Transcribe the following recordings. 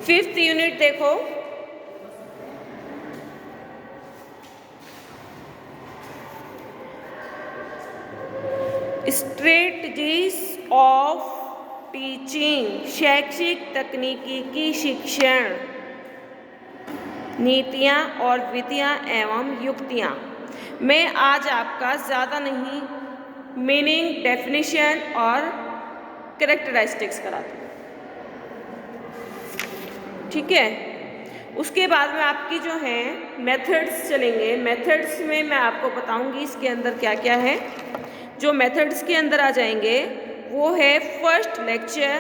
5th unit देखो, strategies of teaching, शैक्षिक तकनीकी की शिक्षण नीतियाँ और विधियाँ एवं युक्तियाँ। मैं आज आपका ज़्यादा नहीं मीनिंग, डेफिनेशन और कैरेक्टरिस्टिक्स कराती हूँ, ठीक है। उसके बाद में आपकी जो है मेथड्स चलेंगे। मेथड्स में मैं आपको बताऊंगी इसके अंदर क्या क्या है। जो मेथड्स के अंदर आ जाएंगे वो है फर्स्ट लेक्चर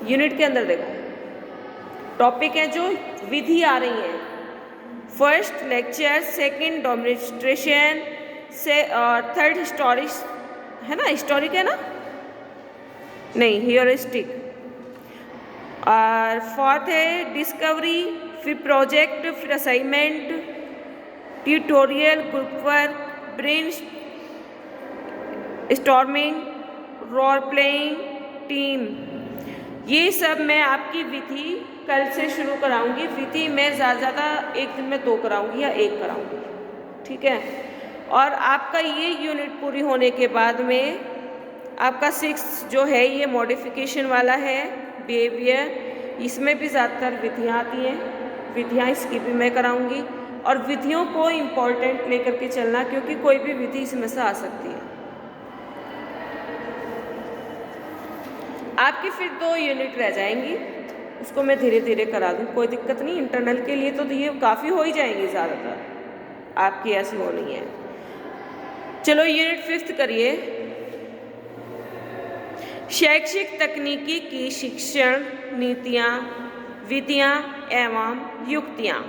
यूनिट के अंदर देखो टॉपिक है जो विधि आ रही है। फर्स्ट लेक्चर, सेकंड डेमोन्स्ट्रेशन से, और थर्ड हिस्टोरिक है ना, हिस्टोरिक है ना, नहीं ह्यूरिस्टिक, और फोर्थ है डिस्कवरी, फिर प्रोजेक्ट, फिर assignment, tutorial, group work, brainstorming, role playing, team. ये सब मैं आपकी विधि कल से शुरू कराऊंगी। विधि मैं ज़्यादा एक दिन में 2 कराऊंगी या 1 कराऊंगी, ठीक है। और आपका ये यूनिट पूरी होने के बाद में आपका 6 जो है ये मॉडिफिकेशन वाला है, बिहेवियर। इसमें भी ज़्यादातर विधियाँ आती हैं, विधियाँ इसकी भी मैं कराऊंगी। और विधियों को इम्पोर्टेंट लेकर के चलना, क्योंकि कोई भी विधि इसमें से आ सकती है। आपकी फिर 2 यूनिट रह जाएंगी, उसको मैं धीरे धीरे करा दूँ, कोई दिक्कत नहीं। इंटरनल के लिए तो ये काफ़ी हो ही जाएंगी, ज़्यादातर आपकी ऐसी हो नहीं है। चलो यूनिट 5th करिए, शैक्षिक तकनीकी की शिक्षण नीतियाँ, विधियाँ एवं युक्तियाँ।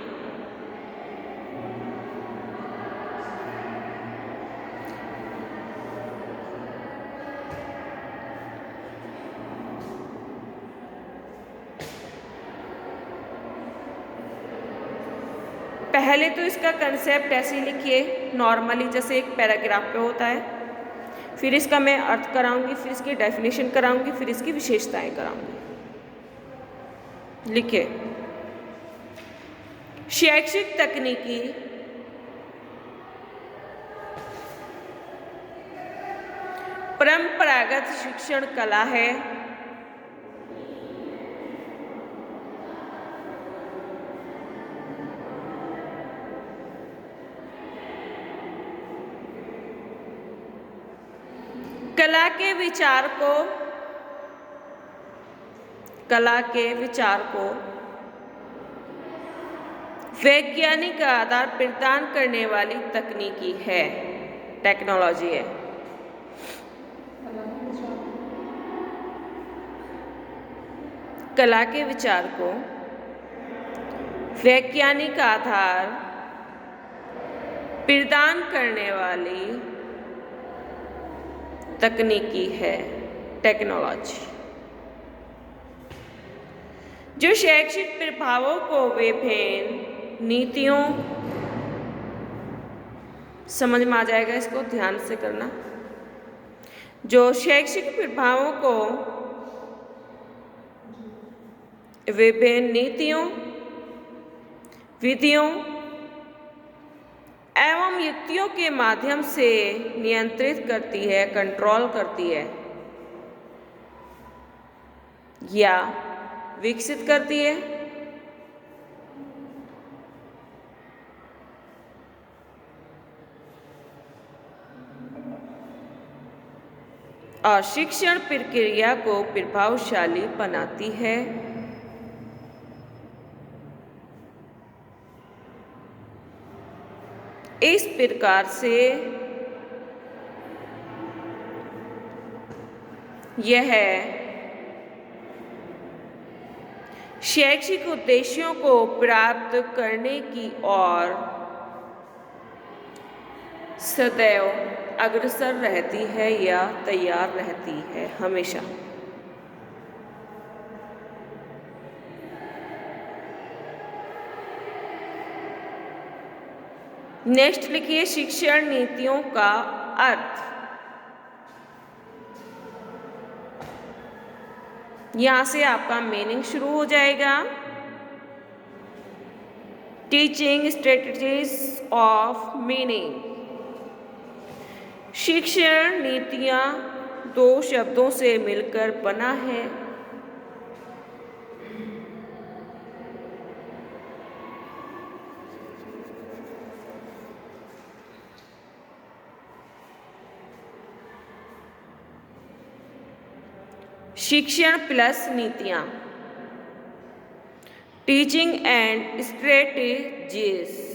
पहले तो इसका कंसेप्ट ऐसे ही लिखिए नॉर्मली, जैसे एक पैराग्राफ पे होता है। फिर इसका मैं अर्थ कराऊंगी, फिर इसकी डेफिनेशन कराऊंगी, फिर इसकी विशेषताएं कराऊंगी। लिखिए, शैक्षिक तकनीकी परंपरागत शिक्षण कला है कला के विचार को वैज्ञानिक आधार प्रदान करने वाली तकनीकी है, टेक्नोलॉजी है। कला के विचार को वैज्ञानिक आधार प्रदान करने वाली तकनीकी है, टेक्नोलॉजी। जो शैक्षिक प्रभावों को विभिन्न नीतियों, समझ में आ जाएगा, इसको ध्यान से करना। जो शैक्षिक प्रभावों को विभिन्न नीतियों, विधियों एवं युक्तियों के माध्यम से नियंत्रित करती है, कंट्रोल करती है या विकसित करती है। और शिक्षण प्रक्रिया को प्रभावशाली बनाती है। इस प्रकार से यह शैक्षिक उद्देश्यों को प्राप्त करने की ओर सदैव अग्रसर रहती है या तैयार रहती है हमेशा। नेक्स्ट लिखिए, शिक्षण नीतियों का अर्थ। यहाँ से आपका मीनिंग शुरू हो जाएगा। Teaching strategies of meaning. शिक्षण नीतियाँ दो शब्दों से मिलकर बना है। शिक्षण प्लस नीतियाँ। Teaching and strategies.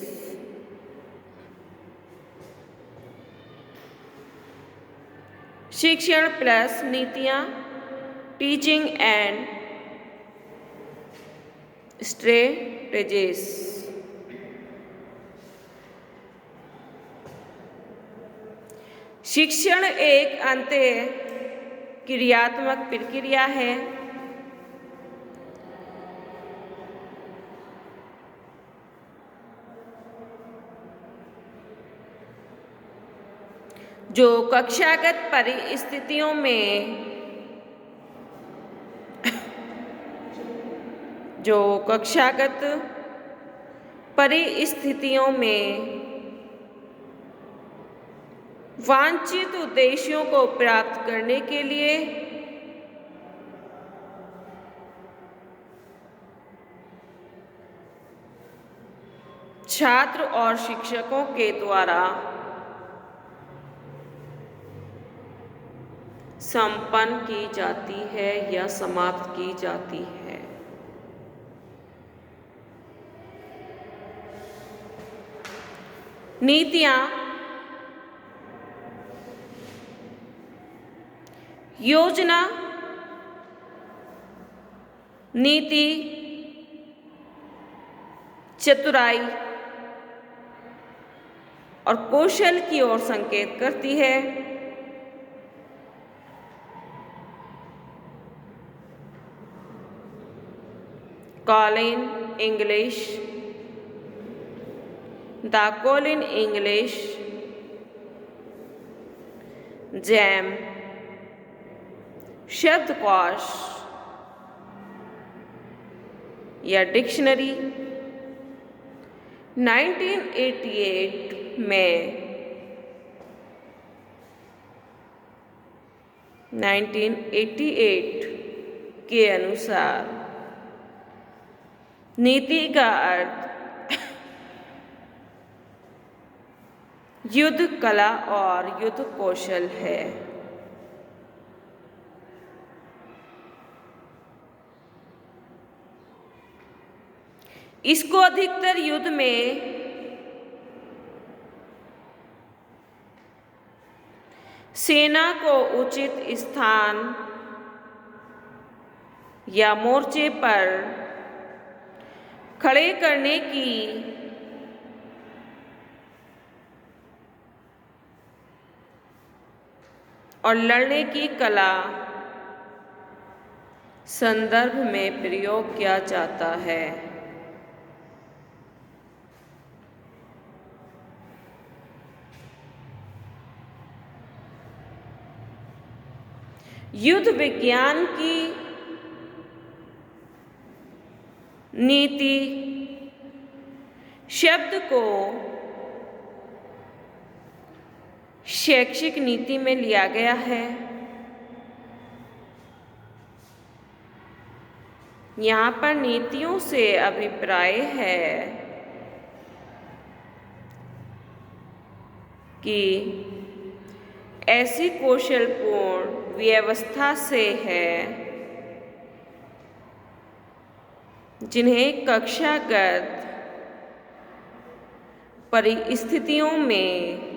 शिक्षण प्लस नीतियाँ, टीचिंग एंड स्ट्रेटेजीज। शिक्षण एक अंतः क्रियात्मक प्रक्रिया है जो कक्षागत परिस्थितियों में वांछित उद्देश्यों को प्राप्त करने के लिए छात्र और शिक्षकों के द्वारा संपन्न की जाती है या समाप्त की जाती है। नीतियाँ योजना, नीति, चतुराई और कौशल की ओर संकेत करती है। Colin English, the Colin English jam शब्दकोश या डिक्शनरी 1988 में 1988 के अनुसार नीति का अर्थ युद्ध कला और युद्ध कौशल है। इसको अधिकतर युद्ध में सेना को उचित स्थान या मोर्चे पर खड़े करने की और लड़ने की कला संदर्भ में प्रयोग किया जाता है। युद्ध विज्ञान की नीति शब्द को शैक्षिक नीति में लिया गया है। यहाँ पर नीतियों से अभिप्राय है कि ऐसी कौशलपूर्ण व्यवस्था से है जिन्हें कक्षागत परिस्थितियों में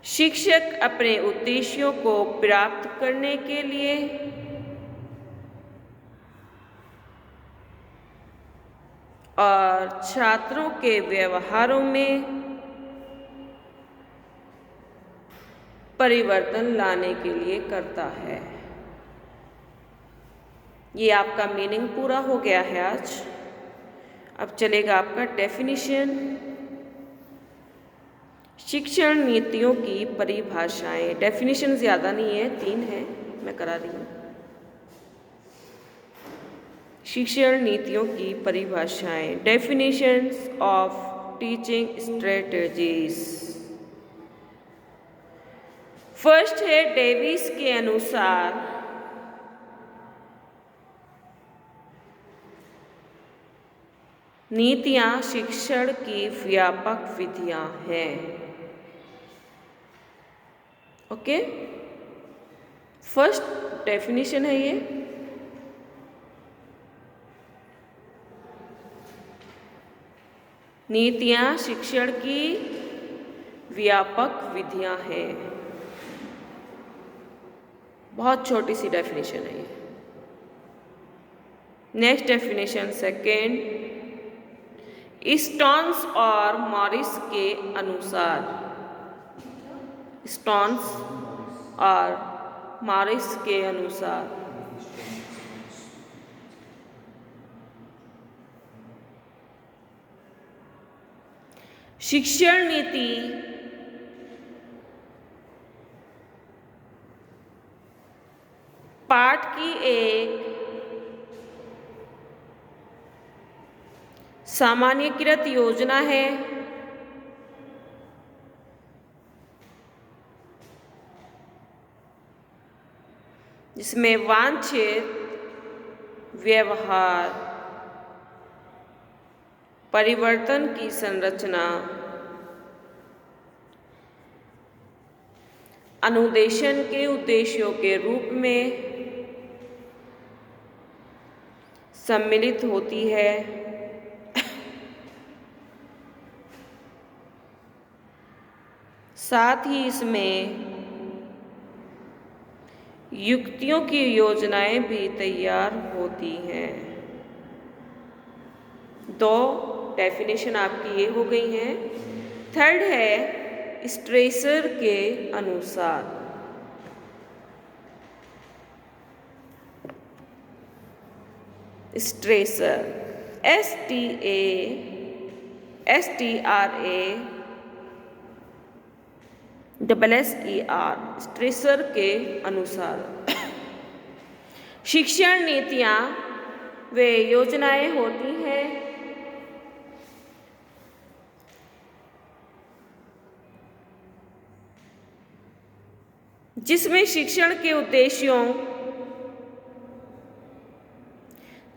शिक्षक अपने उद्देश्यों को प्राप्त करने के लिए और छात्रों के व्यवहारों में परिवर्तन लाने के लिए करता है। ये आपका मीनिंग पूरा हो गया है आज। अब चलेगा आपका डेफिनिशन। शिक्षण नीतियों की परिभाषाएं, डेफिनेशन ज़्यादा नहीं है, 3 है, मैं करा रही हूँ। शिक्षण नीतियों की परिभाषाएं, definitions of teaching strategies. First है डेविस के अनुसार नीतियां शिक्षण की व्यापक विधियां हैं। ओके, फर्स्ट डेफिनेशन है ये। नीतियां शिक्षण की व्यापक विधियां हैं। बहुत छोटी सी डेफिनेशन है ये। नेक्स्ट डेफिनेशन सेकेंड, स्टोन्स और मॉरिस के अनुसार, स्टोन्स और मॉरिस के अनुसार शिक्षण नीति पाठ की एक सामान्यीकृत योजना है जिसमें वांछित व्यवहार परिवर्तन की संरचना अनुदेशन के उद्देश्यों के रूप में सम्मिलित होती है। साथ ही इसमें युक्तियों की योजनाएं भी तैयार होती हैं। 2 डेफिनेशन आपकी ये हो गई हैं। थर्ड है स्ट्रेसर के अनुसार। स्ट्रेसर, STRASSER, स्ट्रेसर के अनुसार शिक्षण नीतियां वे योजनाएं होती हैं जिसमें शिक्षण के उद्देश्यों,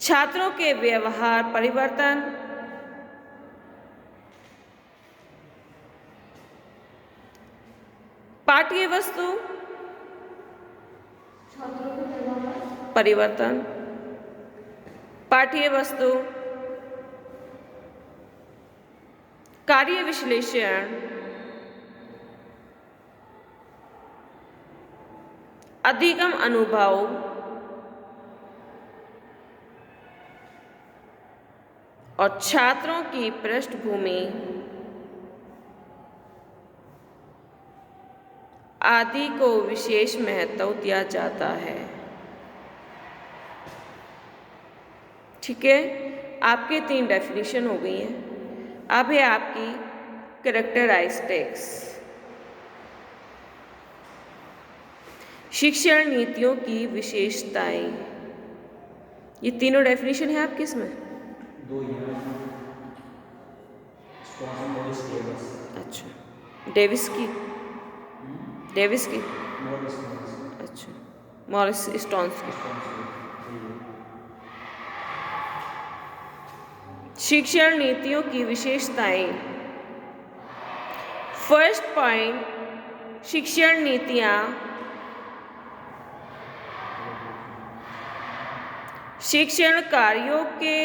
छात्रों के व्यवहार परिवर्तन, पाठ्य वस्तु परिवर्तन, पाठ्य वस्तु, कार्य विश्लेषण, अधिगम अनुभव, और छात्रों की पृष्ठभूमि आदि को विशेष महत्व दिया जाता है। ठीक है, आपके 3 डेफिनेशन हो गई हैं। अब है आपकी कैरेक्टरिस्टिक्स। शिक्षण नीतियों की विशेषताएं, ये तीनों डेफिनेशन है आपकी इसमें? 2 अच्छा, डेविस की, अच्छा, मॉरिस स्टोन्स की। शिक्षण नीतियों की विशेषताएं। फर्स्ट पॉइंट, शिक्षण नीतियां शिक्षण कार्यों के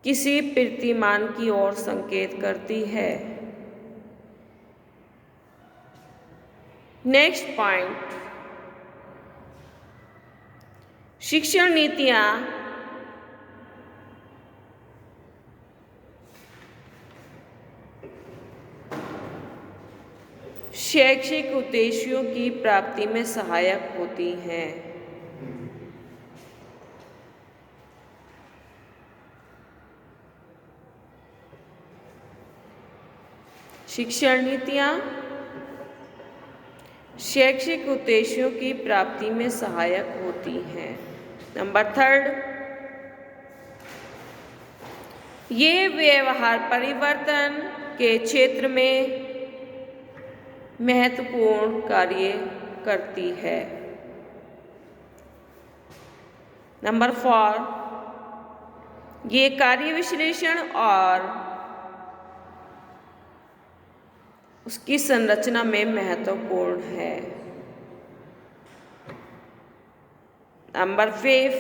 किसी प्रतिमान की ओर संकेत करती है। नेक्स्ट पॉइंट, शिक्षण नीतियां शैक्षिक उद्देश्यों की प्राप्ति में सहायक होती हैं। शिक्षण नीतियाँ शैक्षिक उद्देश्यों की प्राप्ति में सहायक होती हैं। नंबर 3, ये व्यवहार परिवर्तन के क्षेत्र में महत्वपूर्ण कार्य करती है। नंबर 4, ये कार्य विश्लेषण और उसकी संरचना में महत्वपूर्ण है। नंबर 5,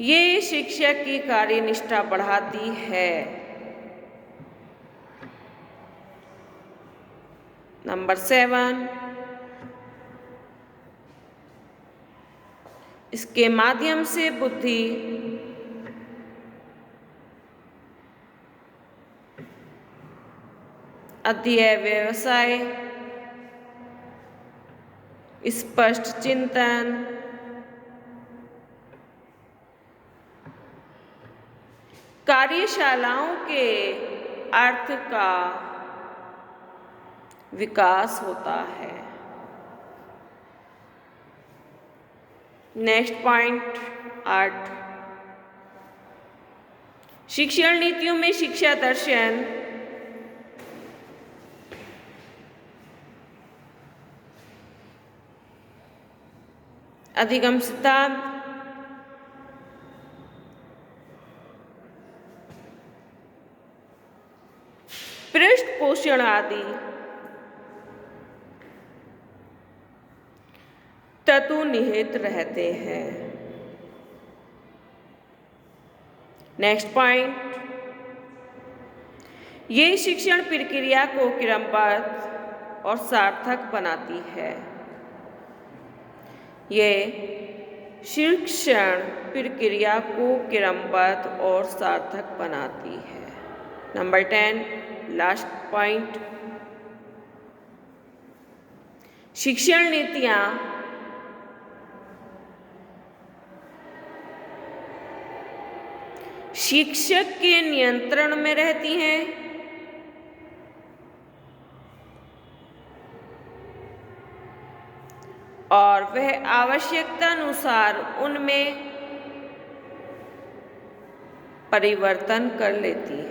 ये शिक्षक की कार्यनिष्ठा बढ़ाती है। नंबर 7, इसके माध्यम से बुद्धि अध्यय व्यवसाय स्पष्ट चिंतन कार्यशालाओं के अर्थ का विकास होता है। नेक्स्ट पॉइंट 8, शिक्षण नीतियों में शिक्षा दर्शन अधिगम सिद्धांत पृष्ठ पोषण आदि तत्व निहित रहते हैं। नेक्स्ट पॉइंट, ये शिक्षण प्रक्रिया को क्रमबद्ध और सार्थक बनाती है। ये शिक्षण प्रक्रिया को क्रमबद्ध और सार्थक बनाती है। नंबर 10, लास्ट पॉइंट, शिक्षण नीतियाँ शिक्षक के नियंत्रण में रहती हैं और वह आवश्यकता अनुसार उनमें परिवर्तन कर लेती है।